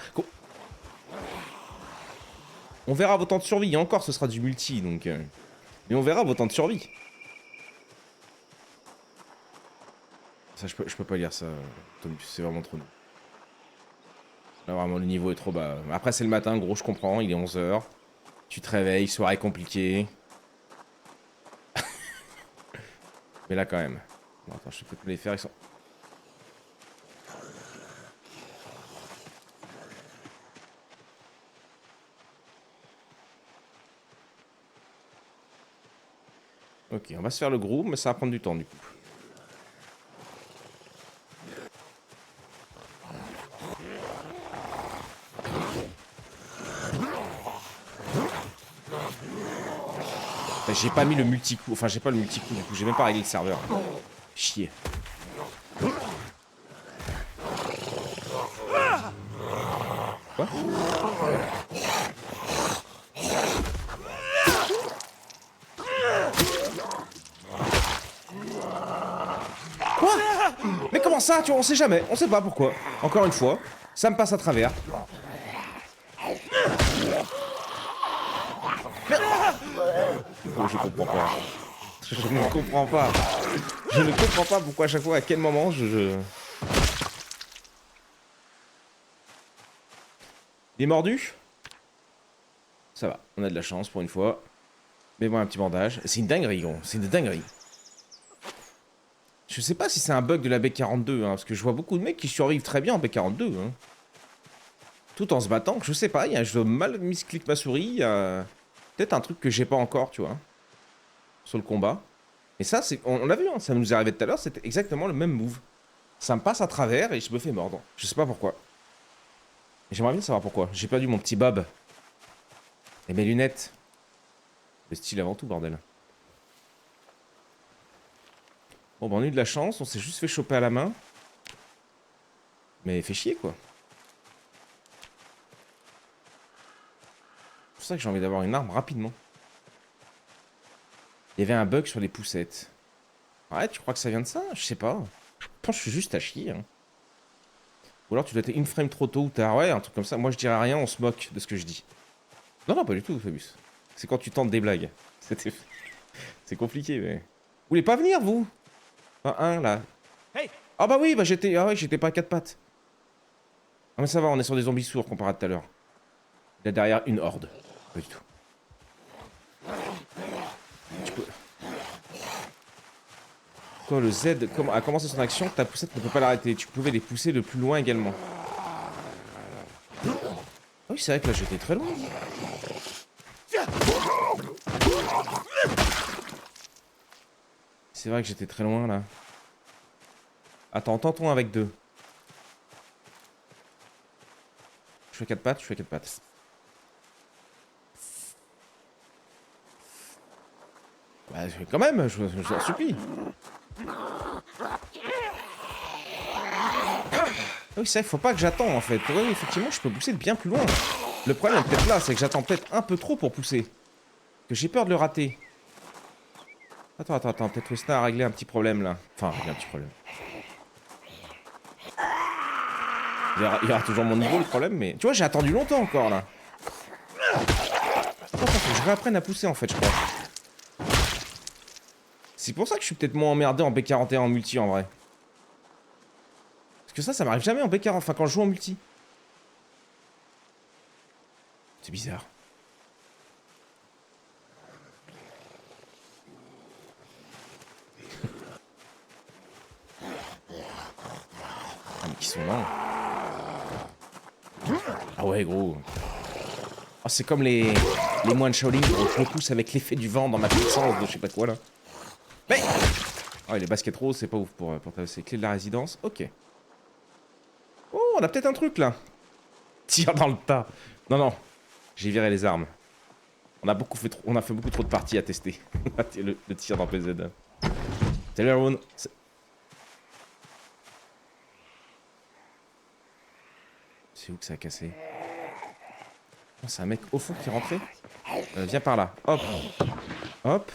On verra vos temps de survie. Et encore, ce sera du multi, donc... Mais on verra vos temps de survie. Ça, je peux pas lire ça, Tony. C'est vraiment trop nul. Là, vraiment, le niveau est trop bas. Après, c'est le matin, gros, je comprends. Il est 11 h. Tu te réveilles, soirée compliquée. Mais là, quand même. Bon, attends, je sais peut-être les faire, ils sont... Ok, on va se faire le groupe, mais ça va prendre du temps, du coup. J'ai pas mis le multi-coup, enfin j'ai pas le multi-coup du coup, j'ai même pas réglé le serveur. Chier. Quoi? Quoi? Mais comment ça? Tu vois, on sait jamais, on sait pas pourquoi. Encore une fois, ça me passe à travers. Oh, je comprends pas. Je ne comprends pas. Je ne comprends pas pourquoi à chaque fois, à quel moment Il est mordu? Ça va, on a de la chance pour une fois. Mais bon, un petit bandage. C'est une dinguerie, gros. C'est une dinguerie. Je sais pas si c'est un bug de la B42, hein, parce que je vois beaucoup de mecs qui survivent très bien en B42. Hein. Tout en se battant, je sais pas, je dois mal misclick ma souris, il y a peut-être un truc que j'ai pas encore, tu vois, sur le combat. Et ça, on l'a vu, hein, ça nous est arrivé tout à l'heure, c'était exactement le même move. Ça me passe à travers et je me fais mordre. Je sais pas pourquoi. J'aimerais bien savoir pourquoi. J'ai perdu mon petit bob. Et mes lunettes. Le style avant tout, bordel. Bon, bah on a eu de la chance, on s'est juste fait choper à la main. Mais fait chier, quoi. pour ça que j'ai envie d'avoir une arme rapidement. Il y avait un bug sur les poussettes. Ouais, tu crois que ça vient de ça? Je sais pas. Je pense que je suis juste à chier. Hein. Ou alors tu dois être une frame trop tôt ou tard. Ouais, un truc comme ça. Moi je dirais rien, on se moque de ce que je dis. Non, non, pas du tout, Fabius. C'est quand tu tentes des blagues. C'est compliqué, mais... Vous voulez pas venir, vous? Enfin, un, là. Hey. Ah bah oui, bah j'étais... Ah ouais, j'étais pas à quatre pattes. Ah mais ça va, on est sur des zombies sourds comparé à tout à l'heure. Il y a derrière une horde. Pas du tout. Tu peux... Quand le Z a commencé son action, ta poussette ne peut pas l'arrêter. Tu pouvais les pousser de plus loin également. Ah oui, c'est vrai que là j'étais très loin. C'est vrai que j'étais très loin là. Attends, tentons avec deux. Je fais quatre pattes, je fais quatre pattes. Bah quand même, je vous en supplie. Ah oui, c'est vrai, faut pas que j'attends en fait. Oui, effectivement, je peux pousser de bien plus loin. Le problème est peut-être là, c'est que j'attends peut-être un peu trop pour pousser. Que j'ai peur de le rater. Attends, peut-être Wesna a réglé un petit problème là. Enfin, il y a un petit problème. Il y aura toujours mon niveau le problème, mais... Tu vois, j'ai attendu longtemps encore là. Attends, faut que je réapprenne à pousser en fait, je crois. C'est pour ça que je suis peut-être moins emmerdé en B41 en multi en vrai. Parce que ça m'arrive jamais en B40, enfin quand je joue en multi. C'est bizarre. Ah mais qui sont là. Ah ouais gros. Oh, c'est comme les moines Shaolin, gros. Je le pousse avec l'effet du vent dans ma puissance de je sais pas quoi là. Mais oh, les baskets roses, c'est pas ouf pour traverser. Clé de la résidence, ok. Oh, on a peut-être un truc là. Tire dans le tas. Non, non, j'ai viré les armes. On a fait beaucoup trop de parties à tester. le tir dans PZ. Salut Aaron. C'est où que ça a cassé? Oh, c'est un mec au fond qui est rentré. Viens par là. Hop. Hop.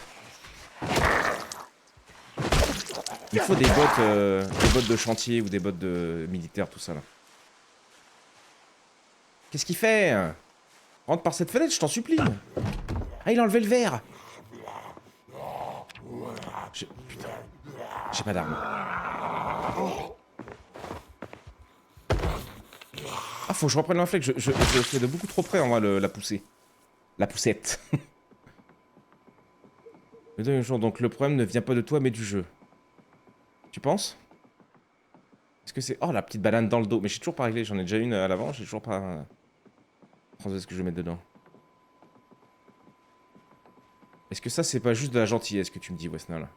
Il faut des bottes de chantier ou des bottes de militaire, tout ça là. Qu'est-ce qu'il fait? Rentre par cette fenêtre, je t'en supplie. Ah, il a enlevé le verre. Putain. J'ai pas d'arme. Ah, faut que je reprenne l'inflect. Je fais de beaucoup trop près en moi la poussée. La poussette. Donc le problème ne vient pas de toi mais du jeu. Tu penses? Est-ce que c'est... Oh, la petite banane dans le dos. Mais j'ai toujours pas réglé. J'en ai déjà une à l'avant. J'ai toujours pas... ce que je vais mettre dedans. Est-ce que ça, c'est pas juste de la gentillesse que tu me dis, Wesna, là?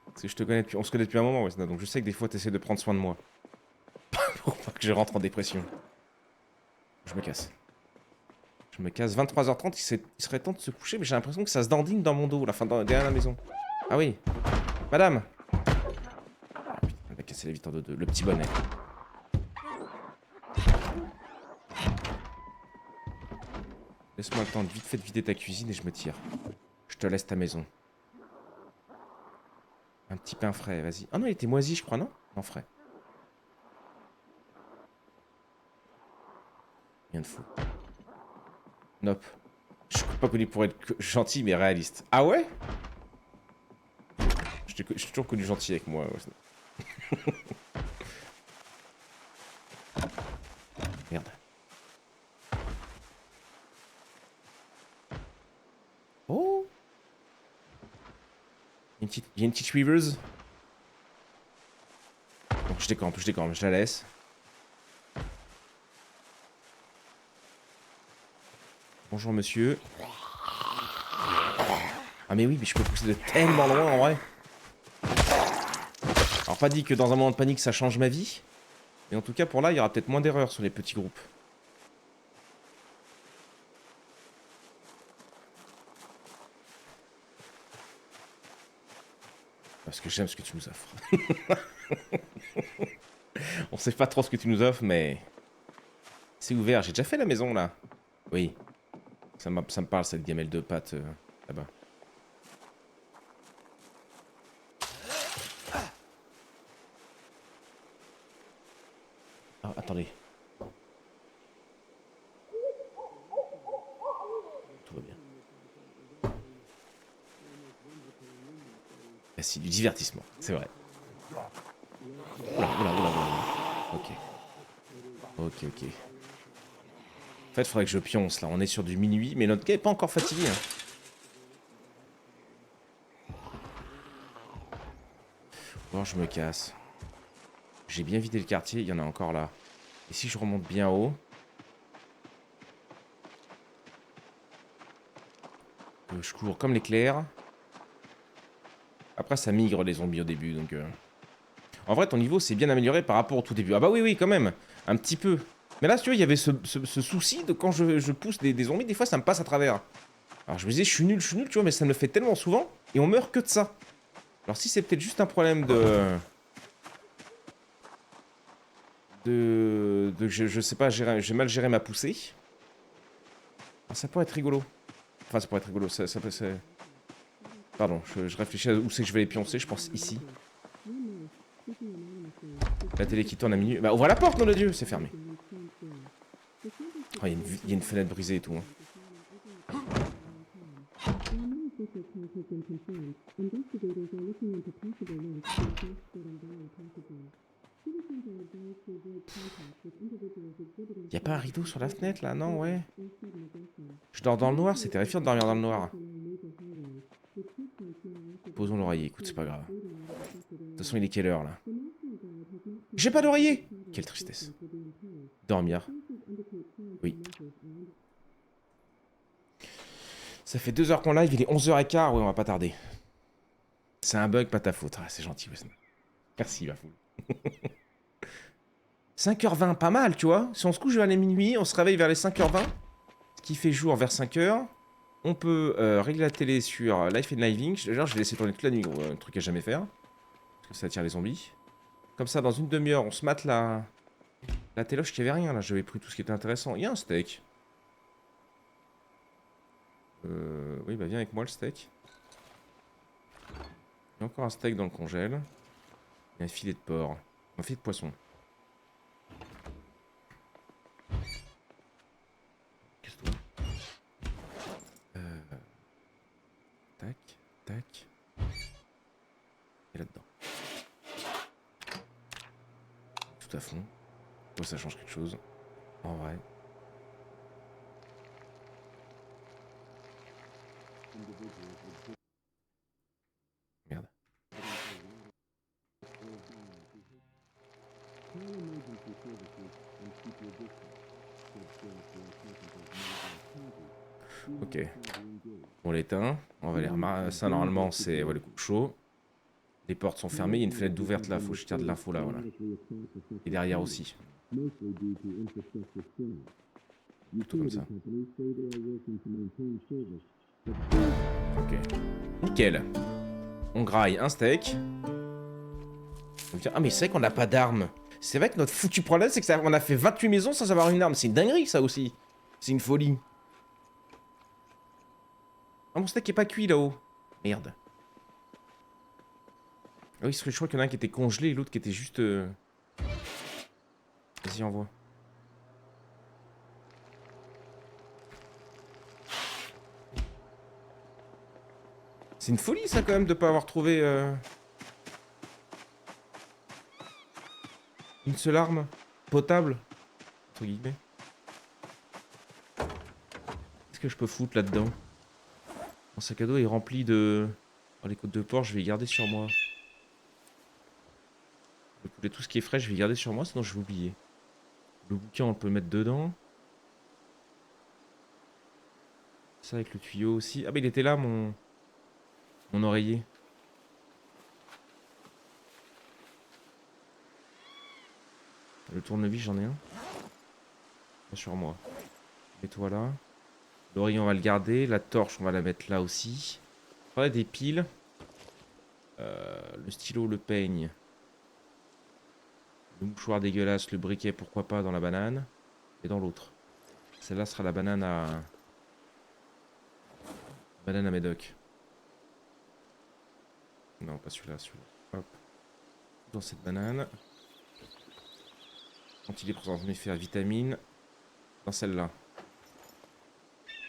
Parce que je te connais depuis... On se connaît depuis un moment, Wesna, donc je sais que des fois, t'essaies de prendre soin de moi. Pour pas que je rentre en dépression. Je me casse. Je me casse. 23h30, il serait temps de se coucher, mais j'ai l'impression que ça se dandine dans mon dos, là, enfin, derrière la maison. Ah oui. Madame. Ah, putain, elle va casser la vitre en deux. Le petit bonnet. Laisse-moi le temps de vite fait de vider ta cuisine et je me tire. Je te laisse ta maison. Un petit pain frais, vas-y. Ah non, il était moisi, je crois, non? Non, frais. Rien de fou. Nope. Je suis pas connu pour être gentil, mais réaliste. Ah ouais? Je suis toujours connu gentil avec moi. Ouais. Merde. Oh! Il y a une petite weavers. Bon, je décampe, je la laisse. Bonjour monsieur. Ah mais oui, mais je peux pousser de tellement loin en vrai. Alors pas dit que dans un moment de panique ça change ma vie. Mais en tout cas pour là, il y aura peut-être moins d'erreurs sur les petits groupes. Parce que j'aime ce que tu nous offres. On sait pas trop ce que tu nous offres, mais... C'est ouvert, j'ai déjà fait la maison là. Oui. Ça me parle cette gamelle de pâtes là-bas. Ah, attendez. Tout va bien. Ah, si, du divertissement, c'est vrai. Oula, oula, oula, oula. Ok. Ok, ok. En fait, faudrait que je pionce là. On est sur du minuit, mais notre gars est pas encore fatigué. Hein. Bon, je me casse. J'ai bien vidé le quartier, il y en a encore là. Et si je remonte bien haut... je cours comme l'éclair. Après, ça migre les zombies au début, donc... En vrai, ton niveau s'est bien amélioré par rapport au tout début. Ah bah oui, oui, quand même. Un petit peu. Mais là, si tu vois, il y avait ce souci de quand je pousse des zombies, des fois, ça me passe à travers. Alors je me disais, je suis nul, tu vois, mais ça me le fait tellement souvent, et on meurt que de ça. Alors si c'est peut-être juste un problème je sais pas, j'ai mal géré ma poussée. Alors, ça pourrait être rigolo. Enfin, ça pourrait être rigolo, ça peut... Pardon, je réfléchis à où c'est que je vais les pioncer, je pense ici. La télé qui tourne à minuit. Bah ouvre la porte, nom de Dieu, c'est fermé. Oh, il y a une fenêtre brisée et tout. Hein. Y a pas un rideau sur la fenêtre là? Non, ouais. Je dors dans le noir, c'est terrifiant de dormir dans le noir. Posons l'oreiller, écoute, c'est pas grave. De toute façon, il est quelle heure là? J'ai pas d'oreiller! Quelle tristesse. Dormir. Oui. Ça fait 2 heures qu'on live, il est 11h15, ouais, on va pas tarder. C'est un bug, pas ta faute. Ah, c'est gentil, Wesley. Merci, la foule. 5h20, pas mal, tu vois. Si on se couche vers les minuit, on se réveille vers les 5h20, ce qui fait jour vers 5h. On peut régler la télé sur Life and Living. D'ailleurs, je vais laisser tourner toute la nuit, gros, un truc à jamais faire. Parce que ça attire les zombies. Comme ça, dans une demi-heure, on se mate la téloche qui avait rien, là. J'avais pris tout ce qui était intéressant. Il y a un steak. Oui, bah viens avec moi, le steak. Il y a encore un steak dans le congèle. Et un filet de porc. Un filet de poisson. Qu'est-ce que tac, tac. Et là-dedans. Tout à fond. Oh, ça change quelque chose. En vrai. Merde. Ok. On l'éteint. On va les ça, normalement, c'est ouais, le coupe chaud. Les portes sont fermées. Il y a une fenêtre d'ouverte là. Faut que je tire de l'info là, voilà. Et derrière aussi. Plutôt comme ça. Ok. Nickel. On graille un steak. Ah mais c'est vrai qu'on n'a pas d'armes. C'est vrai que notre foutu problème, c'est que on a fait 28 maisons sans avoir une arme. C'est une dinguerie, ça aussi. C'est une folie. Ah, mon steak est pas cuit là-haut. Merde. Ah oui, je crois qu'il y en a un qui était congelé et l'autre qui était juste... Vas-y, envoie. C'est une folie, ça, quand même, de pas avoir trouvé... une seule arme potable. Entre guillemets. Qu'est-ce que je peux foutre là-dedans? Mon sac à dos est rempli de... Oh, les côtes de porc, je vais les garder sur moi. Le poulet, tout ce qui est frais, je vais les garder sur moi, sinon je vais oublier. Le bouquin, on peut le mettre dedans. Ça avec le tuyau aussi. Ah bah il était là, mon oreiller. Le tournevis, j'en ai un. Pas sur moi. Mets-toi là. L'oreiller, on va le garder. La torche, on va la mettre là aussi. On a des piles. Le stylo, le peigne. Le mouchoir dégueulasse, le briquet, pourquoi pas, dans la banane. Et dans l'autre. Celle-là sera la banane à... Banane à Médoc. Non, pas celui-là, celui-là. Hop. Dans cette banane. Antidote pour faire vitamine. Dans celle-là.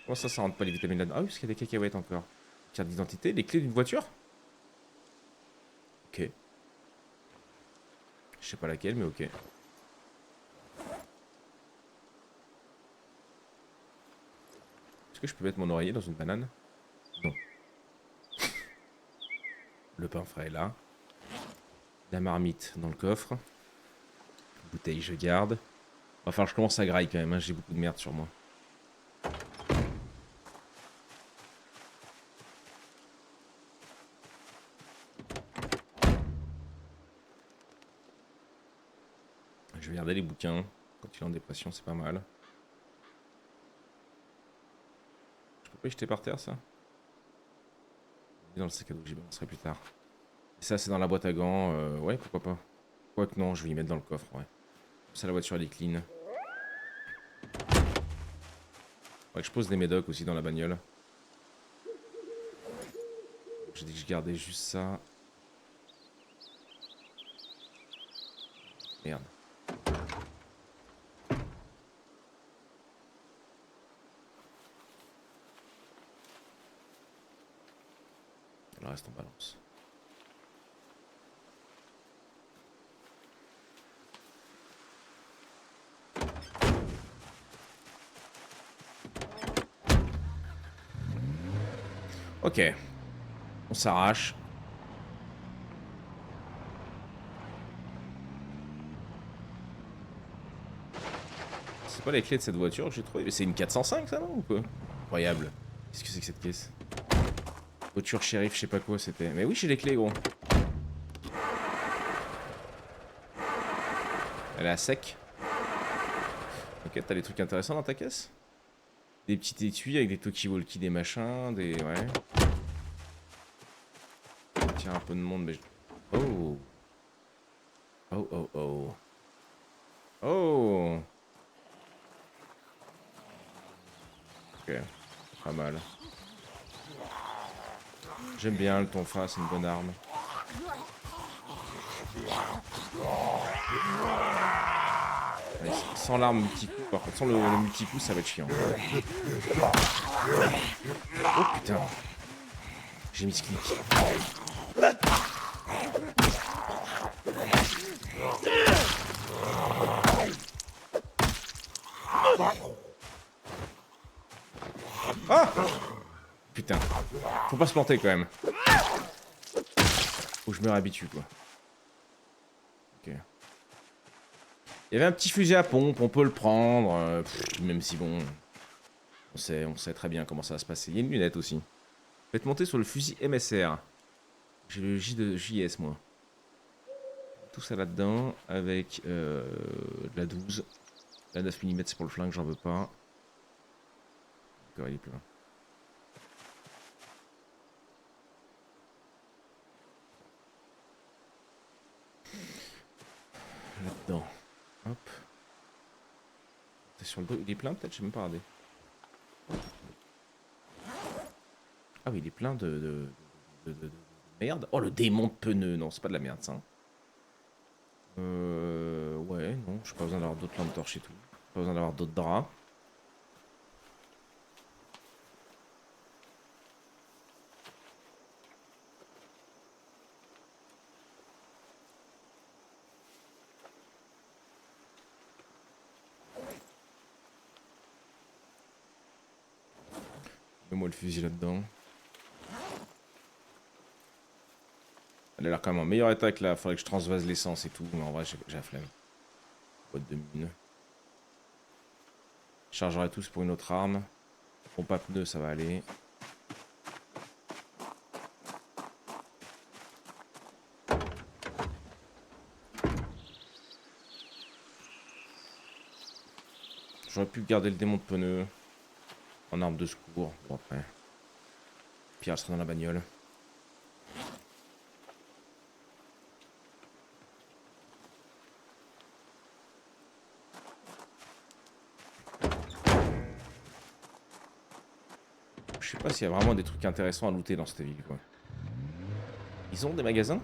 Comment ça rentre pas les vitamines là-dedans? Ah oui, parce qu'il y a des cacahuètes encore. Carte d'identité, les clés d'une voiture? Ok. Je sais pas laquelle, mais ok. Est-ce que je peux mettre mon oreiller dans une banane? Non. Le pain frais est là. La marmite dans le coffre. Bouteille, je garde. Enfin, je commence à grailler quand même, hein. J'ai beaucoup de merde sur moi. Je vais garder les bouquins. Quand il est en dépression, c'est pas mal. Je peux pas y jeter par terre, ça? Dans le sac à dos, j'y balancerai plus tard. Et ça, c'est dans la boîte à gants. Ouais, pourquoi pas. Quoique non, je vais y mettre dans le coffre, ouais. Comme ça, la voiture, elle est clean. Faudrait que je pose des médocs aussi dans la bagnole. J'ai dit que je gardais juste ça. Merde. Le reste, on balance. Ok. On s'arrache. C'est pas les clés de cette voiture que j'ai trouvé. Mais c'est une 405 ça non ou quoi? Incroyable. Qu'est-ce que c'est que cette caisse? Voiture shérif, je sais pas quoi c'était. Mais oui, j'ai les clés gros. Elle est à sec. Ok, t'as des trucs intéressants dans ta caisse? Des petits étuis avec des talkie-walkie, des machins, des... Ouais. Tiens, un peu de monde, mais... Oh. Oh, oh, oh. Oh. Ok, pas mal. J'aime bien le tonfa, c'est une bonne arme. Allez, sans l'arme multi-coup, par contre, sans le multi-coup, ça va être chiant. Oh putain. J'ai mis ce clic. Ah! Putain. Faut pas se planter quand même. Faut que je me réhabitue quoi. Ok. Il y avait un petit fusil à pompe, on peut le prendre. Même si bon... on sait très bien comment ça va se passer. Il y a une lunette aussi. Je vais te monter sur le fusil MSR. J'ai le J de JS moi. Tout ça là-dedans avec de la 12. La 9 mm c'est pour le flingue, j'en veux pas. D'accord, il est plein. Là-dedans. Hop. T'es sur le dos. Il est plein peut-être? J'ai même pas regardé. Ah oui, il est plein de merde. Oh, le démon de pneu. Non, c'est pas de la merde, ça. Ouais, non. J'ai pas besoin d'avoir d'autres lampes torches et tout. Pas besoin d'avoir d'autres draps. Mets-moi le fusil là-dedans. Elle a l'air quand même en meilleur état que là. Faudrait que je transvase l'essence et tout. Mais en vrai, j'ai la flemme. Boîte de mine. Je chargerai tous pour une autre arme. Pompe à pneus, ça va aller. J'aurais pu garder le démon de pneu. En arme de secours. Bon, après. Pierre sera dans la bagnole. Je sais pas s'il y a vraiment des trucs intéressants à looter dans cette ville, quoi. Ils ont des magasins?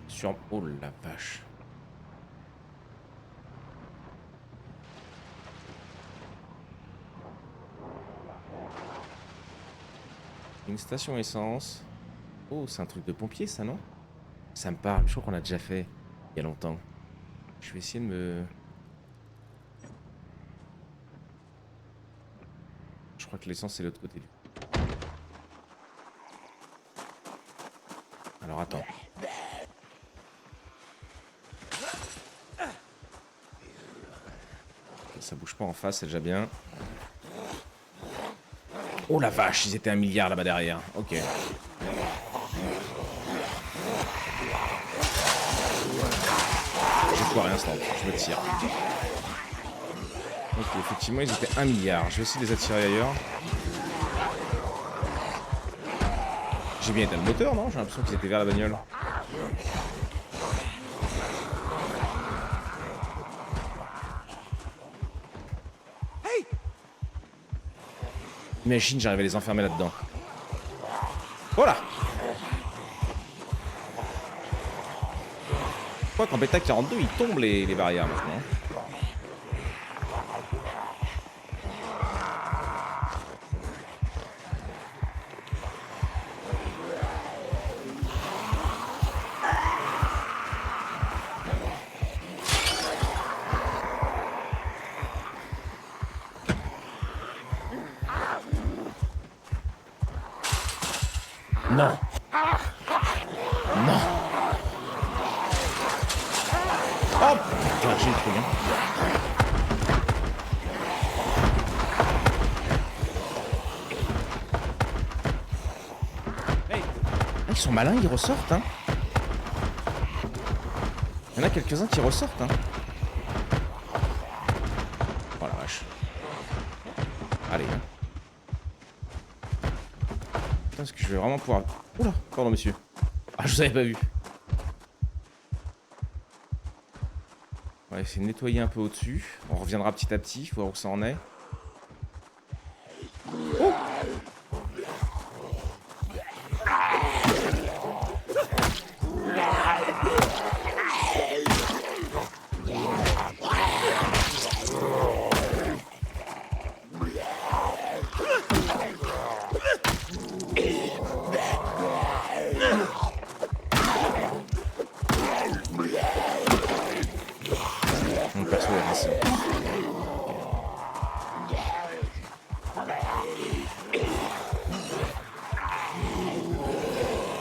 Sur... Oh la vache. Une station essence. Oh, c'est un truc de pompier, ça, non? Ça me parle, je crois qu'on l'a déjà fait il y a longtemps. Je vais essayer de me... Je crois que l'essence, c'est l'autre côté. Alors, attends. Okay, ça bouge pas en face, c'est déjà bien. Oh la vache, ils étaient 1 milliard là-bas derrière. Ok. Je vois rien, stand. Je me tire. Ok, effectivement, ils étaient 1 milliard. Je vais essayer de les attirer ailleurs. J'ai bien éteint le moteur, non? J'ai l'impression qu'ils étaient vers la bagnole. Imagine, j'arrive à les enfermer là-dedans. Voilà. Je crois qu'en bêta 42, ils tombent les barrières maintenant. Non. Non. Oh putain, j'ai trop bien. Hey. Ah, ils sont malins, ils ressortent, hein. Il y en a quelques-uns qui ressortent, hein. Oh la vache. Allez, hein. Putain, est-ce que je vais vraiment pouvoir... Oula, pardon monsieur. Ah, je vous avais pas vu. On va essayer de nettoyer un peu au-dessus. On reviendra petit à petit, voir où ça en est. Oh! Mon perso est rincé.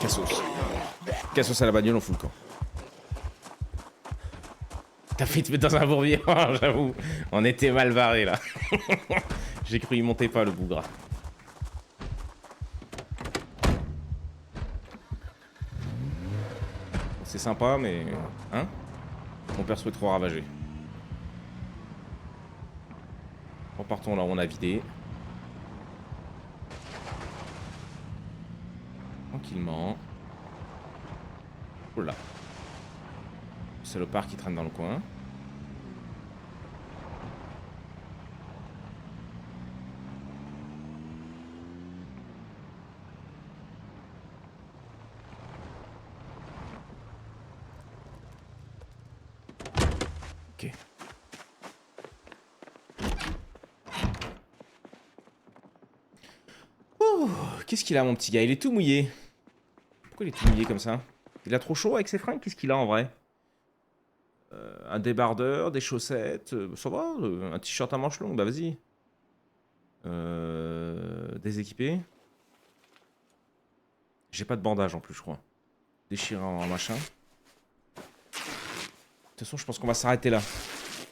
Cassos. Cassos à la bagnole, on fout le camp. T'as fait te mettre dans un bourbier, j'avoue. On était mal barré là. J'ai cru il montait pas le bougre. C'est sympa, mais... Hein? Mon perso est trop ravagé. Repartons là où on a vidé. Tranquillement. Oula. Salopard qui traîne dans le coin. Ok. Oh, qu'est-ce qu'il a mon petit gars? Il est tout mouillé. Pourquoi il est tout mouillé comme ça? Il a trop chaud avec ses fringues? Qu'est-ce qu'il a en vrai? Un débardeur, des chaussettes, ça va, un t-shirt à manches longues, bah vas-y. Déséquipé. J'ai pas de bandage en plus, je crois. Déchiré en machin. De toute façon, je pense qu'on va s'arrêter là.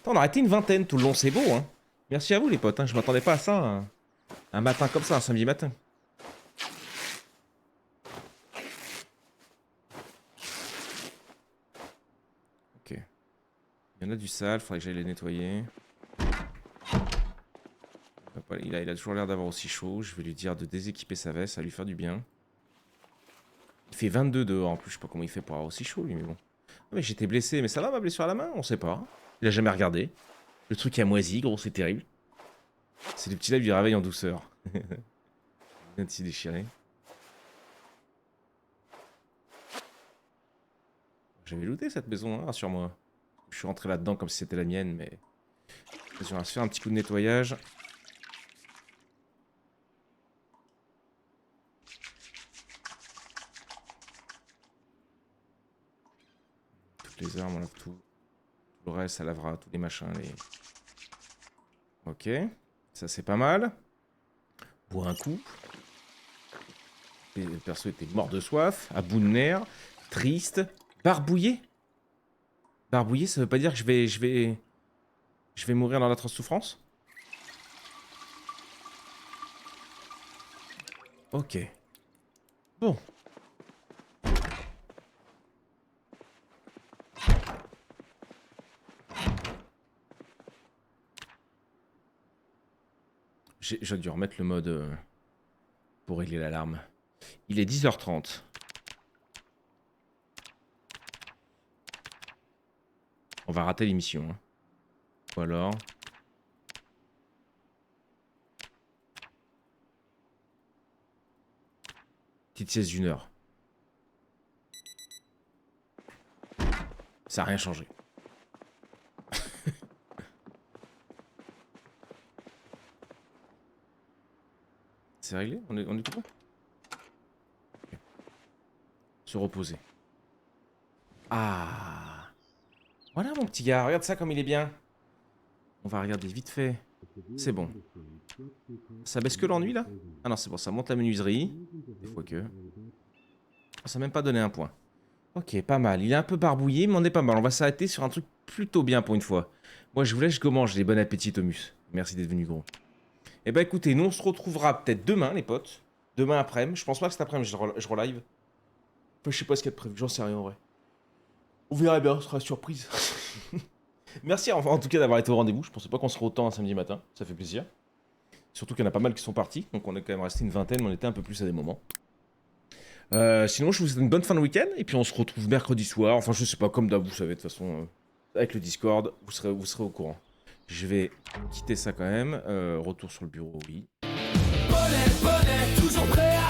Attends, on a arrêté une vingtaine tout le long, c'est beau, hein. Merci à vous, les potes, hein. Je m'attendais pas à ça, hein. Un matin comme ça, un samedi matin. Ok. Il y en a du sale, faudrait que j'aille les nettoyer. Il a toujours l'air d'avoir aussi chaud. Je vais lui dire de déséquiper sa veste, ça va lui faire du bien. Il fait 22 dehors en plus, je sais pas comment il fait pour avoir aussi chaud lui, mais bon. Ah, mais j'étais blessé, mais ça va ma blessure à la main? On sait pas. Il a jamais regardé. Le truc a moisi, gros, c'est terrible. C'est le petit live du réveil en douceur. Bien de s'y déchirer. J'avais looté cette maison, hein, rassure-moi. Je suis rentré là-dedans comme si c'était la mienne, mais... On va se faire un petit coup de nettoyage. Toutes les armes, on lave tout. Tout le reste, ça lavera tous les machins, les... Ok. Ça, c'est pas mal. Bois un coup. Le perso était mort de soif, à bout de nerfs, triste, barbouillé. Barbouillé, ça veut pas dire que je vais mourir dans l'atroce souffrance? Ok. Bon. J'ai dû remettre le mode pour régler l'alarme. Il est 10h30. On va rater l'émission. Hein. Ou alors... Petite sieste d'une heure. Ça n'a rien changé. C'est réglé? On est tout bon? Okay. Se reposer. Ah! Voilà mon petit gars, regarde ça comme il est bien. On va regarder vite fait. C'est bon. Ça baisse que l'ennui là? Ah non, c'est bon, ça monte la menuiserie. Des fois que... Ça n'a même pas donné un point. Ok, pas mal. Il est un peu barbouillé, mais on est pas mal. On va s'arrêter sur un truc plutôt bien pour une fois. Moi, je vous laisse, je mange. Bon appétit, Thomus. Merci d'être venu, gros. Eh ben, écoutez, nous, on se retrouvera peut-être demain, les potes. Demain après-midi. Je pense pas que cet après-midi, je relive. Enfin, je sais pas ce qu'il y a de prévu. J'en sais rien, en vrai. On verra bien. Ce sera une surprise. Merci, en tout cas, d'avoir été au rendez-vous. Je pensais pas qu'on serait autant un samedi matin. Ça fait plaisir. Surtout qu'il y en a pas mal qui sont partis. Donc, on est quand même resté une vingtaine, mais on était un peu plus à des moments. Sinon, je vous souhaite une bonne fin de week-end. Et puis, on se retrouve mercredi soir. Enfin, je sais pas, comme d'hab, vous savez, de toute façon, avec le Discord, vous serez au courant. Je vais quitter ça quand même. Retour sur le bureau, oui. Bonnet, bonnet, toujours prêt à